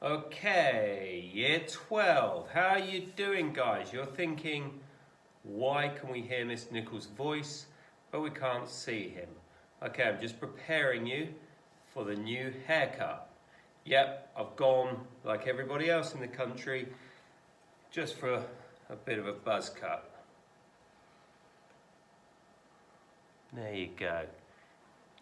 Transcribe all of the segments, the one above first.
Okay, year 12. How are you doing, guys? You're thinking, why can we hear Mr. Nichols' voice, but we can't see him? Okay, I'm just preparing you for the new haircut. Yep, I've gone, like everybody else in the country, just for a bit of a buzz cut. There you go.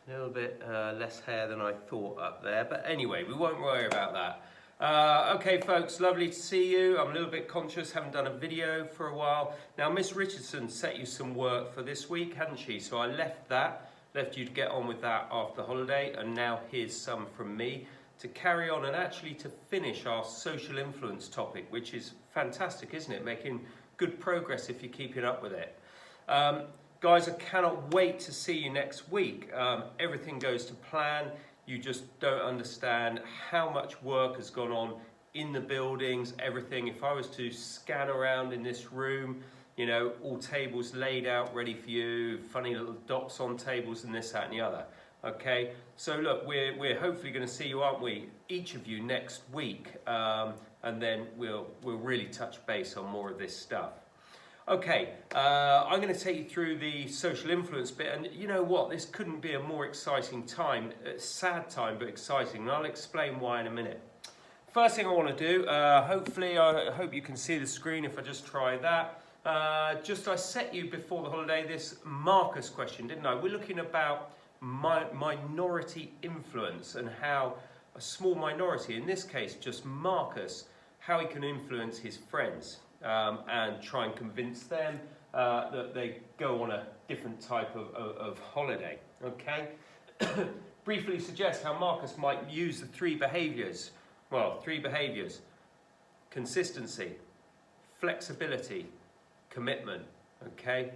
A little bit less hair than I thought up there, but anyway, we won't worry about that. Okay folks, lovely to see you. I'm a little bit conscious, haven't done a video for a while. Now Miss Richardson set you some work for this week, hadn't she? So I left you to get on with that after the holiday, and now here's some from me to carry on and actually to finish our social influence topic, which is fantastic, isn't it? Making good progress if you're keeping up with it. Guys, I cannot wait to see you next week. Everything goes to plan. You just don't understand how much work has gone on in the buildings, everything. If I was to scan around in this room, you know, all tables laid out ready for you, funny little dots on tables and this, that and the other. Okay, so look, we're hopefully going to see you, aren't we, each of you next week, and then we'll really touch base on more of this stuff. Okay, I'm going to take you through the social influence bit, and you know what, this couldn't be a more exciting time, sad time but exciting, and I'll explain why in a minute. First thing I want to do, hopefully I hope you can see the screen if I just try that. I set you before the holiday this Marcus question, didn't I? We're looking about minority influence and how a small minority, in this case just Marcus, how he can influence his friends. And try and convince them that they go on a different type of holiday, okay? Briefly suggest how Marcus might use the three behaviours. Well, three behaviours: consistency, flexibility, commitment, okay?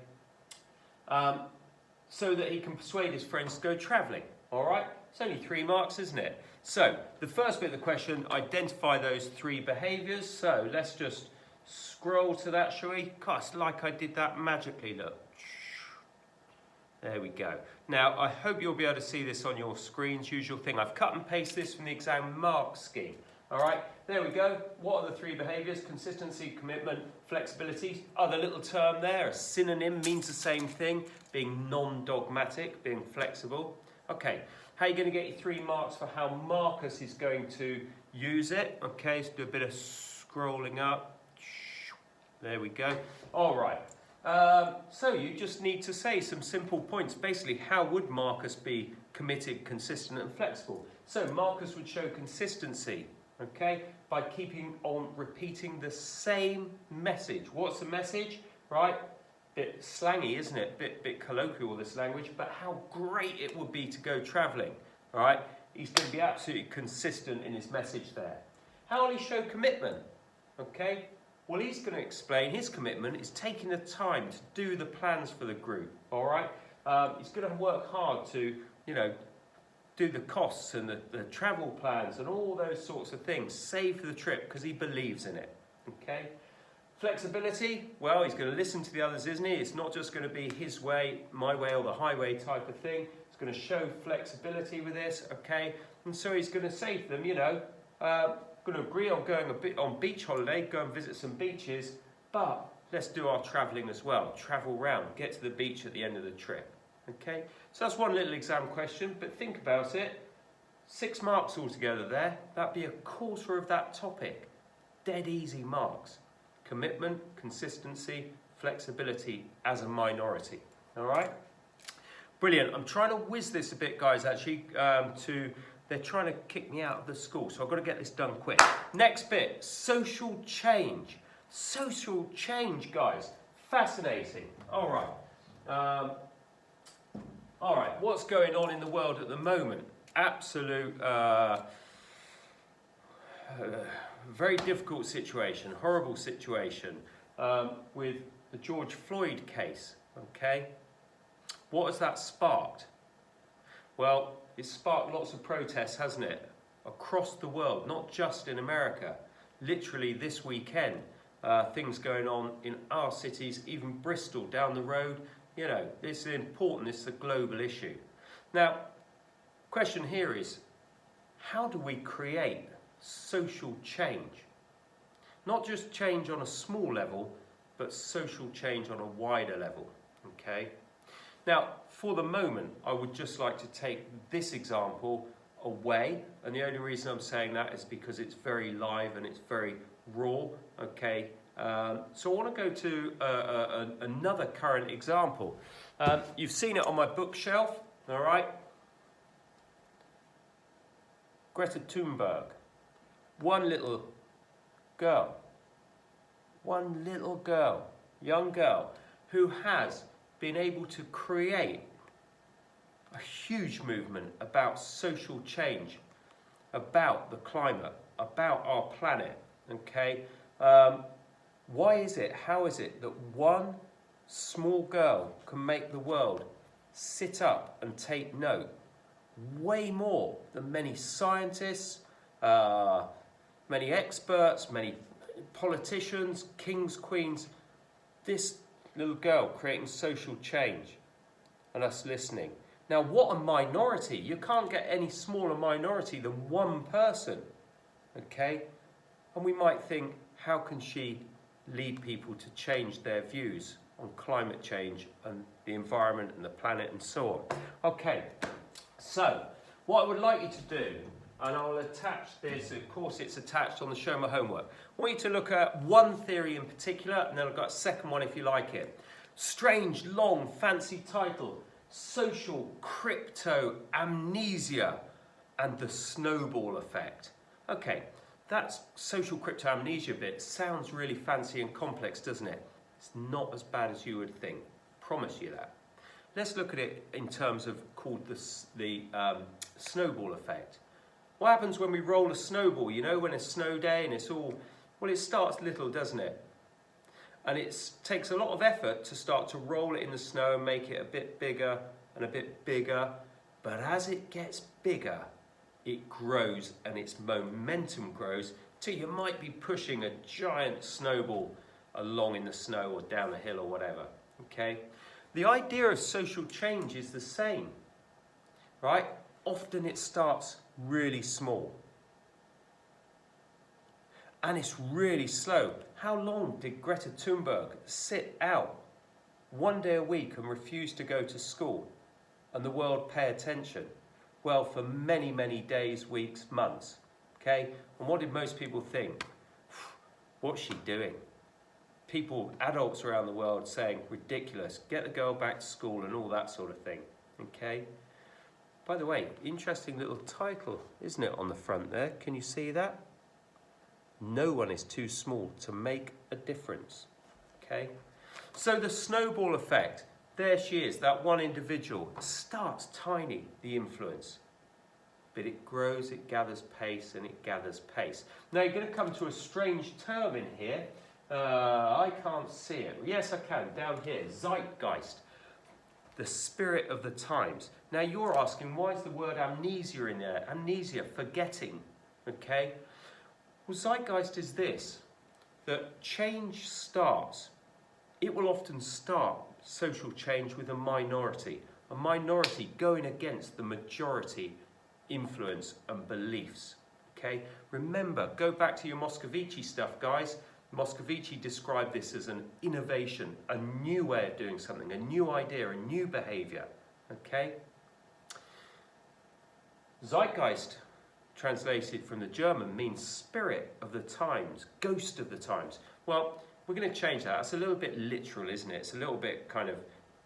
So that he can persuade his friends to go travelling, all right? It's only 3 marks, isn't it? So, the first bit of the question, identify those three behaviours. So, let's just scroll to that, shall we? Gosh, like I did that magically, look. There we go. Now, I hope you'll be able to see this on your screens. Usual thing, I've cut and pasted this from the exam mark scheme. All right, there we go. What are the three behaviours? Consistency, commitment, flexibility. Other little term there, a synonym, means the same thing, being non-dogmatic, being flexible. Okay, how are you going to get your 3 marks for how Marcus is going to use it? Okay, let's do a bit of scrolling up. There we go. All right. So you just need to say some simple points. Basically, how would Marcus be committed, consistent, and flexible? So Marcus would show consistency, okay, by keeping on repeating the same message. What's the message? Right? Bit slangy, isn't it? Bit colloquial, this language. But how great it would be to go travelling. All right? He's going to be absolutely consistent in his message there. How will he show commitment? Okay. Well, he's going to explain his commitment is taking the time to do the plans for the group, all right? He's going to work hard to, you know, do the costs and the travel plans and all those sorts of things, save for the trip because he believes in it, okay? Flexibility, well, he's going to listen to the others, isn't he? It's not just going to be his way, my way, or the highway type of thing. It's going to show flexibility with this, okay? And so he's going to say to them, you know, going to agree on going a bit on beach holiday, go and visit some beaches, but let's do our travelling as well. Travel round, get to the beach at the end of the trip. Okay, so that's one little exam question, but think about it. 6 marks altogether there. That'd be a quarter of that topic. Dead easy marks. Commitment, consistency, flexibility as a minority. All right, brilliant. I'm trying to whiz this a bit, guys. Actually, they're trying to kick me out of the school, so I've got to get this done quick. Next bit, social change. Social change, guys. Fascinating. All right. All right, what's going on in the world at the moment? Absolute, very difficult situation, horrible situation with the George Floyd case, okay? What has that sparked? Well, it's sparked lots of protests, hasn't it? Across the world, not just in America. Literally this weekend, things going on in our cities, even Bristol down the road. You know, this is important, this is a global issue. Now, question here is, how do we create social change. Not just change on a small level, but social change on a wider level, okay? Now, for the moment, I would just like to take this example away, and the only reason I'm saying that is because it's very live and it's very raw, okay? So I want to go to another current example. You've seen it on my bookshelf, all right? Greta Thunberg, one little girl, young girl, who has been able to create a huge movement about social change, about the climate, about our planet, okay? Why is it, how is it that one small girl can make the world sit up and take note way more than many scientists, many experts, many politicians, kings, queens? This little girl creating social change and us listening. Now, what a minority. You can't get any smaller minority than one person, okay? And we might think, how can she lead people to change their views on climate change and the environment and the planet and so on? Okay, so what I would like you to do, and I'll attach this, of course it's attached on the Show My Homework. I want you to look at one theory in particular, and then I've got a second one if you like it. Strange, long, fancy title: Social Crypto Amnesia and the Snowball Effect. Okay, that social crypto amnesia bit sounds really fancy and complex, doesn't it? It's not as bad as you would think, promise you that. Let's look at it in terms of called the snowball effect. What happens when we roll a snowball? You know, when it's snow day and it's all, well, it starts little, doesn't it? And it takes a lot of effort to start to roll it in the snow and make it a bit bigger and a bit bigger. But as it gets bigger, it grows and its momentum grows till you might be pushing a giant snowball along in the snow or down a hill or whatever, okay? The idea of social change is the same, right? Often it starts really small. And it's really slow. How long did Greta Thunberg sit out one day a week and refuse to go to school and the world pay attention? Well, for many, many days, weeks, months, okay? And what did most people think? What's she doing? People, adults around the world saying, ridiculous, get the girl back to school and all that sort of thing, okay? By the way, interesting little title, isn't it, on the front there? Can you see that? No one is too small to make a difference, okay? So the snowball effect, there she is, that one individual. Starts tiny, the influence, but it grows, it gathers pace, and it gathers pace. Now you're going to come to a strange term in here. I can't see it. Yes, I can, down here, zeitgeist, the spirit of the times. Now you're asking, why is the word amnesia in there? Amnesia, forgetting, okay? Well, zeitgeist is this, that change starts. It will often start social change with a minority going against the majority influence and beliefs, okay? Remember, go back to your Moscovici stuff, guys. Moscovici described this as an innovation, a new way of doing something, a new idea, a new behavior, okay? Zeitgeist, translated from the German, means spirit of the times, ghost of the times. Well, we're going to change that. It's a little bit literal, isn't it? It's a little bit kind of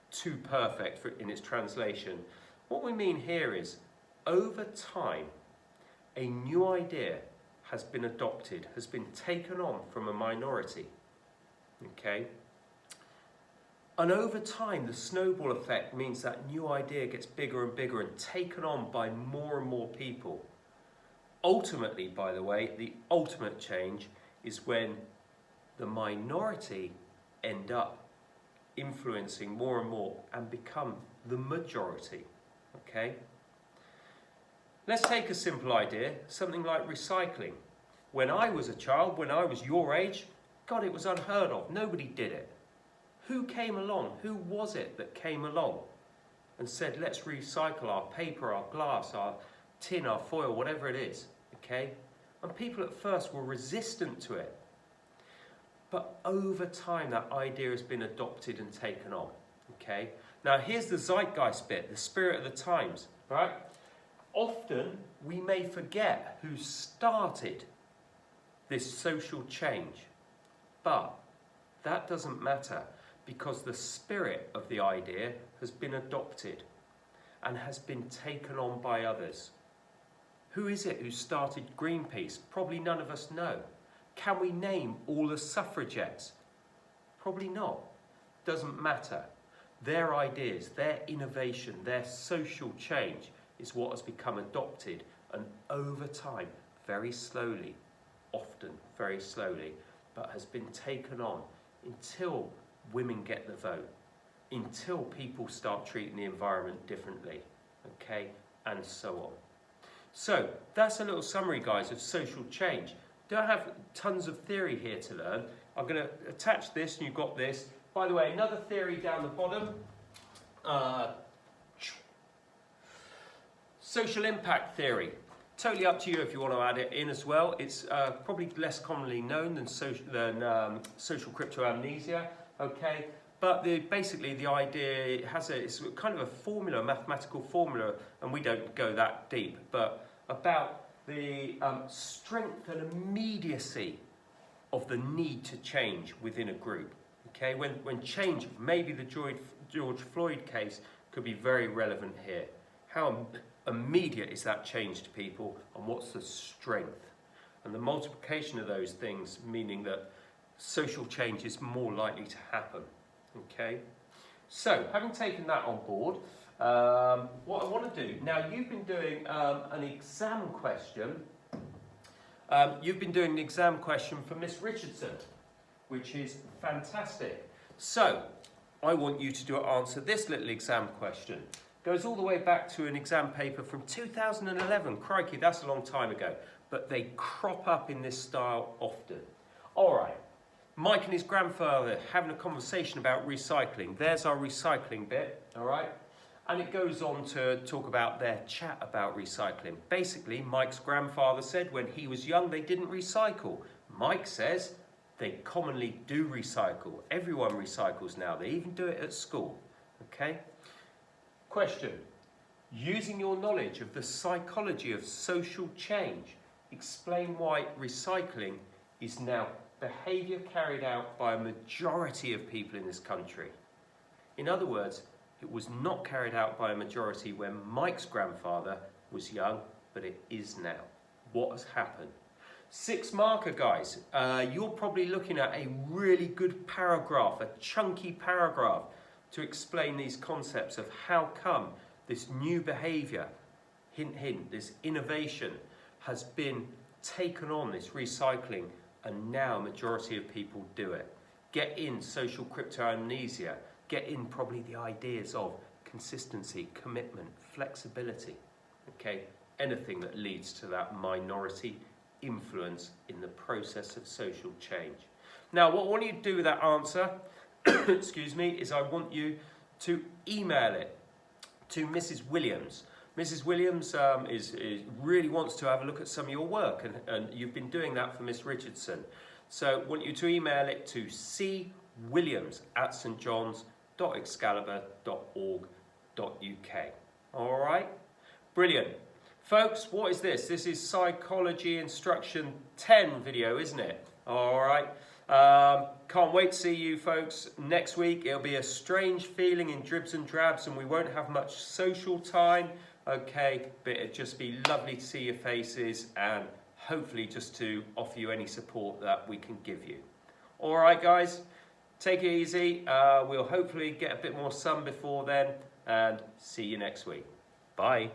too perfect in its translation. What we mean here is, over time, a new idea has been adopted, has been taken on from a minority, okay? And over time, the snowball effect means that new idea gets bigger and bigger and taken on by more and more people. Ultimately, by the way, the ultimate change is when the minority end up influencing more and more and become the majority, okay? Let's take a simple idea, something like recycling. When I was a child, when I was your age, God, it was unheard of. Nobody did it. Who came along? Who was it that came along and said, let's recycle our paper, our glass, our tin, our foil, whatever it is, okay? And people at first were resistant to it. But over time, that idea has been adopted and taken on. Okay? Now, here's the zeitgeist bit, the spirit of the times, right? Often, we may forget who started this social change. But that doesn't matter, because the spirit of the idea has been adopted and has been taken on by others. Who is it who started Greenpeace? Probably none of us know. Can we name all the suffragettes? Probably not. Doesn't matter. Their ideas, their innovation, their social change is what has become adopted, and over time, very slowly, often very slowly, but has been taken on until women get the vote, until people start treating the environment differently, okay, and so on. So that's a little summary, guys, of social change. Don't have tons of theory here to learn. I'm going to attach this, and you've got this. By the way, another theory down the bottom. Social impact theory. Totally up to you if you want to add it in as well. It's probably less commonly known than social cryptoamnesia. Okay, but basically the idea it's kind of a formula, a mathematical formula, and we don't go that deep, but about the strength and immediacy of the need to change within a group. Okay, when change, maybe the George Floyd case could be very relevant here. How immediate is that change to people, and what's the strength? And the multiplication of those things, meaning that social change is more likely to happen. Okay, so having taken that on board, what I want to do now, you've been doing an exam question. You've been doing an exam question for Miss Richardson, which is fantastic. So I want you to answer this little exam question. Goes all the way back to an exam paper from 2011. Crikey, that's a long time ago. But they crop up in this style often. All right. Mike and his grandfather having a conversation about recycling. There's our recycling bit, all right? And it goes on to talk about their chat about recycling. Basically, Mike's grandfather said when he was young, they didn't recycle. Mike says they commonly do recycle. Everyone recycles now. They even do it at school, okay? Question. Using your knowledge of the psychology of social change, explain why recycling is now behaviour carried out by a majority of people in this country. In other words, it was not carried out by a majority when Mike's grandfather was young, but it is now. What has happened? 6 marker, guys. You're probably looking at a really good paragraph, a chunky paragraph, to explain these concepts of how come this new behaviour, hint hint, this innovation has been taken on, this recycling, and now a majority of people do it. Get in social cryptoamnesia, get in probably the ideas of consistency, commitment, flexibility, okay? Anything that leads to that minority influence in the process of social change. Now, what I want you to do with that answer, excuse me, is I want you to email it to Mrs. Williams. Mrs. Williams really wants to have a look at some of your work, and you've been doing that for Miss Richardson. So I want you to email it to cwilliams@stjohns.excalibur.org.uk. All right? Brilliant. Folks, what is this? This is Psychology Instruction 10 video, isn't it? All right. Can't wait to see you folks next week. It'll be a strange feeling in dribs and drabs, and we won't have much social time. Okay, but it'd just be lovely to see your faces, and hopefully just to offer you any support that we can give you. All right, guys, take it easy. We'll hopefully get a bit more sun before then, and see you next week. Bye.